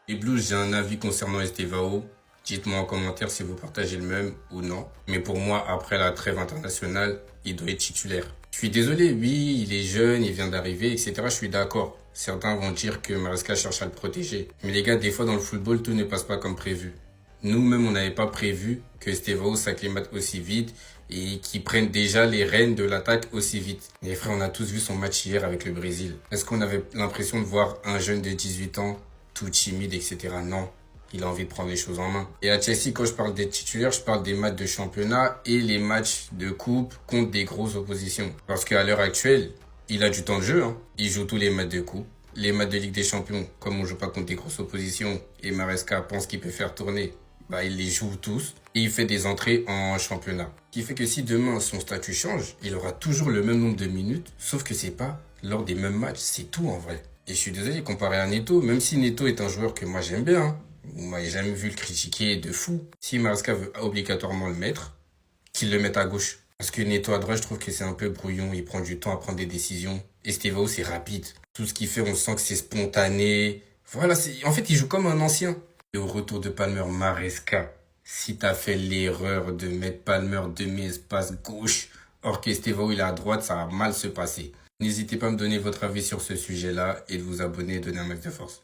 Les Blues, j'ai un avis concernant Estevao. Dites-moi en commentaire si vous partagez le même ou non. Mais pour moi, après la trêve internationale, il doit être titulaire. Je suis désolé, oui, il est jeune, il vient d'arriver, etc. Je suis d'accord. Certains vont dire que Maresca cherche à le protéger. Mais les gars, des fois dans le football, tout ne passe pas comme prévu. Nous-mêmes, on n'avait pas prévu que Estevao s'acclimate aussi vite et qu'il prenne déjà les rênes de l'attaque aussi vite. Et frère, on a tous vu son match hier avec le Brésil. Est-ce qu'on avait l'impression de voir un jeune de 18 ans tout timide, etc. Non. Il a envie de prendre les choses en main. Et à Chelsea, quand je parle des titulaires, je parle des matchs de championnat et les matchs de coupe contre des grosses oppositions. Parce qu'à l'heure actuelle, il a du temps de jeu. Hein. Il joue tous les matchs de coupe. Les matchs de Ligue des Champions, comme on joue pas contre des grosses oppositions et Maresca pense qu'il peut faire tourner, bah il les joue tous et il fait des entrées en championnat. Ce qui fait que si demain son statut change, il aura toujours le même nombre de minutes, sauf que c'est pas lors des mêmes matchs, c'est tout en vrai. Et je suis désolé, comparé à Neto, même si Neto est un joueur que moi j'aime bien, hein, vous m'avez jamais vu le critiquer de fou. Si Maresca veut obligatoirement le mettre, qu'il le mette à gauche. Parce que Neto à droite, je trouve que c'est un peu brouillon, il prend du temps à prendre des décisions. Estevao, c'est rapide. Tout ce qu'il fait, on sent que c'est spontané. Voilà, en fait, il joue comme un ancien. Et au retour de Palmer, Maresca, si t'as fait l'erreur de mettre Palmer demi-espace gauche, or qu'Estevao il est à droite, ça va mal se passer. N'hésitez pas à me donner votre avis sur ce sujet-là et de vous abonner et donner un max de force.